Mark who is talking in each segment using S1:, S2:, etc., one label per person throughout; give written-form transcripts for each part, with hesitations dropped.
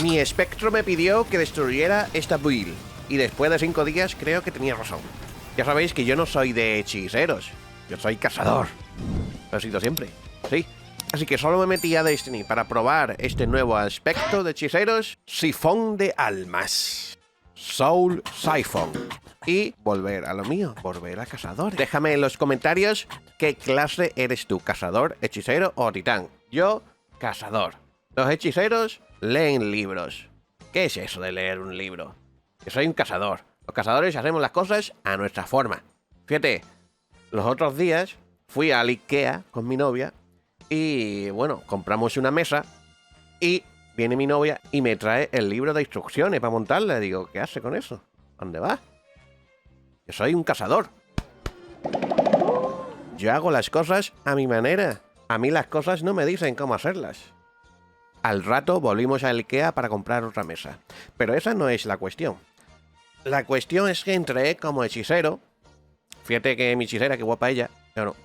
S1: Mi espectro me pidió que destruyera esta build. Y después de 5 días creo que tenía razón. Ya sabéis que yo no soy de hechiceros. Yo soy cazador. Lo he sido siempre. Sí. Así que solo me metí a Destiny para probar este nuevo aspecto de hechiceros. Sifón de almas. Soul Siphon. Y volver a lo mío, volver a cazador. Déjame en los comentarios qué clase eres tú, cazador, hechicero o titán. Yo, cazador. Los hechiceros leen libros. ¿Qué es eso de leer un libro? Yo soy un cazador. Los cazadores hacemos las cosas a nuestra forma. Fíjate, los otros días fui al IKEA con mi novia y, bueno, compramos una mesa y viene mi novia y me trae el libro de instrucciones para montarla. Digo, ¿qué hace con eso? ¿Dónde va? Yo soy un cazador. Yo hago las cosas a mi manera. A mí las cosas no me dicen cómo hacerlas. Al rato volvimos al IKEA para comprar otra mesa. Pero esa no es la cuestión. La cuestión es que entré como hechicero. Fíjate que mi hechicera, qué guapa ella. Yo no.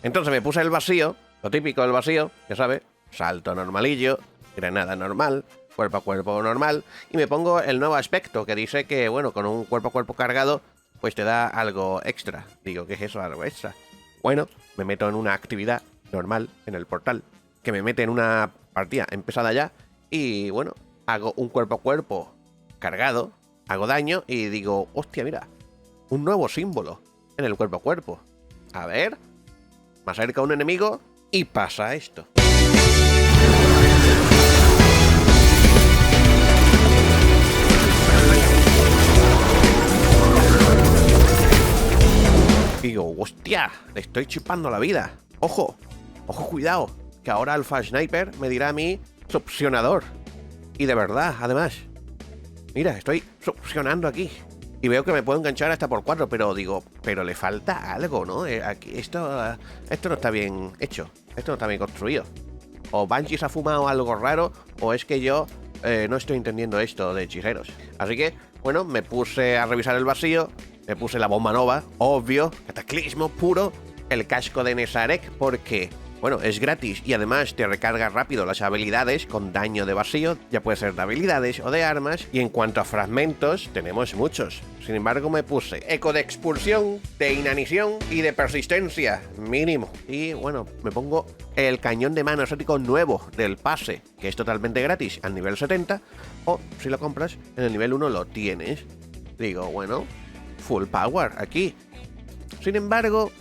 S1: Entonces me puse el vacío, lo típico del vacío, ya sabes. Salto normalillo, granada normal, cuerpo a cuerpo normal. Y me pongo el nuevo aspecto que dice que, bueno, con un cuerpo a cuerpo cargado, pues te da algo extra. Digo, ¿qué es eso, algo extra? Bueno, me meto en una actividad normal en el portal, que me mete en una partida empezada ya. Y, bueno, hago un cuerpo a cuerpo cargado, hago daño y digo, hostia, mira, un nuevo símbolo en el cuerpo a cuerpo. A ver, me acerca un enemigo y pasa esto. Digo, hostia, le estoy chupando la vida. Ojo, ojo, cuidado, que ahora Alpha Sniper me dirá a mí succionador. Y de verdad, además. Mira, estoy succionando aquí. Y veo que me puedo enganchar hasta por 4, pero digo, pero le falta algo, ¿no? Aquí, esto no está bien hecho. Esto no está bien construido. O Bungie se ha fumado algo raro, o es que yo no estoy entendiendo esto de hechiceros. Así que, bueno, me puse a revisar el vacío. Me puse la bomba nova, obvio, cataclismo puro, el casco de Nezarec, porque, bueno, es gratis y además te recarga rápido las habilidades con daño de vacío, ya puede ser de habilidades o de armas, y en cuanto a fragmentos, tenemos muchos. Sin embargo, me puse eco de expulsión, de inanición y de persistencia, mínimo. Y, bueno, me pongo el cañón de mano exótico nuevo del pase, que es totalmente gratis al nivel 70, o si lo compras, en el nivel 1 lo tienes. Digo, bueno, full power aquí. Sin embargo,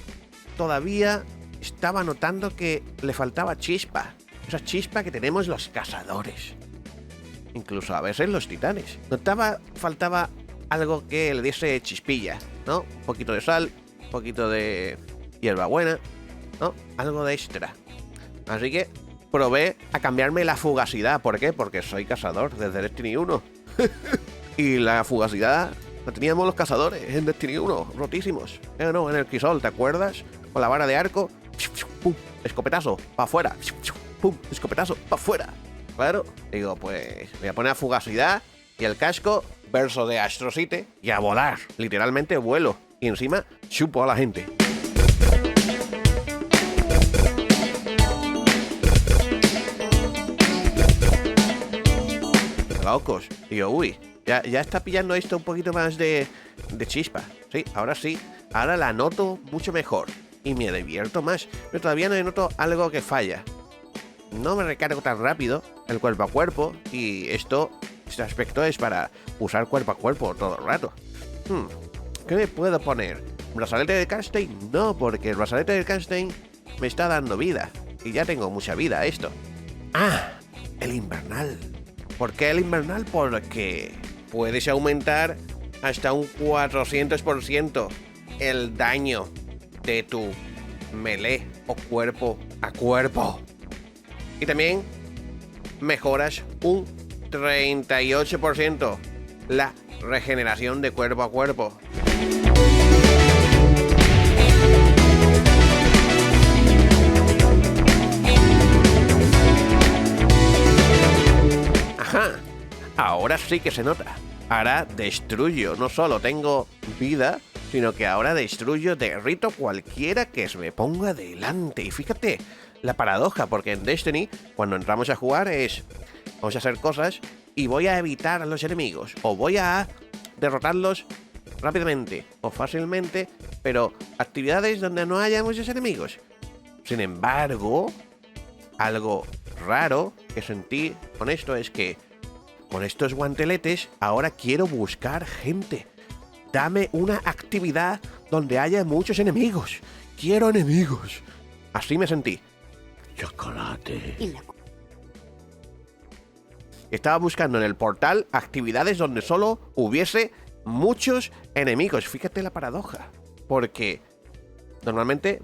S1: todavía estaba notando que le faltaba chispa. Esa chispa que tenemos los cazadores. Incluso a veces los titanes. Faltaba algo que le diese chispilla, ¿no? Un poquito de sal, un poquito de hierbabuena, ¿no? Algo de extra. Así que probé a cambiarme la fugacidad. ¿Por qué? Porque soy cazador desde Destiny 1. Y la fugacidad la teníamos los cazadores en Destiny 1, rotísimos. No, en el Crisol, ¿te acuerdas? Con la vara de arco, ¡pum! Escopetazo, para afuera, ¡pum! Escopetazo, para afuera. Claro, digo, pues voy a poner fugacidad y el casco, verso de Astrocite, y a volar. Literalmente vuelo. Y encima, chupo a la gente. Locos. Digo, uy. Ya está pillando esto un poquito más de chispa. Sí, ahora sí. Ahora la noto mucho mejor. Y me divierto más. Pero todavía no noto algo que falla. No me recargo tan rápido el cuerpo a cuerpo. Y este aspecto es para usar cuerpo a cuerpo todo el rato. ¿Qué me puedo poner? ¿Brazalete de Karnstein? No, porque el brazalete de Karnstein me está dando vida. Y ya tengo mucha vida esto. Ah, el invernal. ¿Por qué el invernal? Porque puedes aumentar hasta un 400% el daño de tu melee o cuerpo a cuerpo. Y también mejoras un 38% la regeneración de cuerpo a cuerpo. Ajá, ahora sí que se nota. Ahora destruyo, no solo tengo vida, sino que ahora destruyo, derrito cualquiera que se me ponga delante. Y fíjate la paradoja, porque en Destiny, cuando entramos a jugar es Vamos a hacer cosas y voy a evitar a los enemigos. O voy a derrotarlos rápidamente o fácilmente, pero actividades donde no haya muchos enemigos. Sin embargo, algo raro que sentí con esto es que con estos guanteletes ahora quiero buscar gente. Dame una actividad donde haya muchos enemigos. Quiero enemigos. Así me sentí. Chocolate. Estaba buscando en el portal actividades donde solo hubiese muchos enemigos. Fíjate la paradoja. Porque normalmente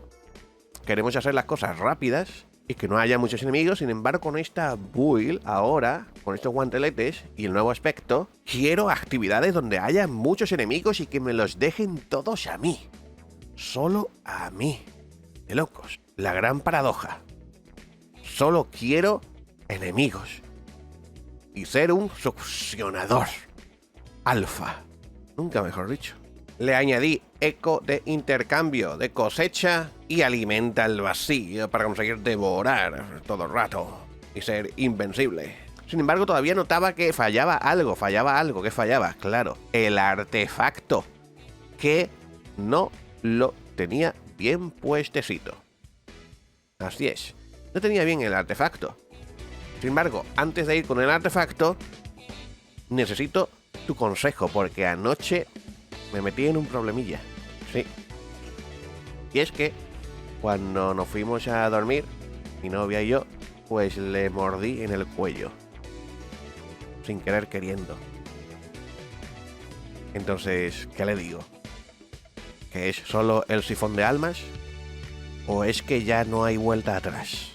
S1: queremos hacer las cosas rápidas y que no haya muchos enemigos. Sin embargo, con esta build ahora, con estos guanteletes y el nuevo aspecto, quiero actividades donde haya muchos enemigos y que me los dejen todos a mí. Solo a mí. De locos. La gran paradoja. Solo quiero enemigos. Y ser un succionador. Alfa. Nunca mejor dicho. Le añadí eco de intercambio de cosecha y alimenta el vacío para conseguir devorar todo el rato y ser invencible. Sin embargo, todavía notaba que fallaba algo. ¿Qué fallaba? Claro, el artefacto, que no lo tenía bien puestecito. Así es, no tenía bien el artefacto. Sin embargo, antes de ir con el artefacto, necesito tu consejo, porque anoche me metí en un problemilla. Sí. Y es que cuando nos fuimos a dormir, mi novia y yo, pues le mordí en el cuello. Sin querer queriendo. Entonces, ¿qué le digo? ¿Que es solo el sifón de almas? ¿O es que ya no hay vuelta atrás?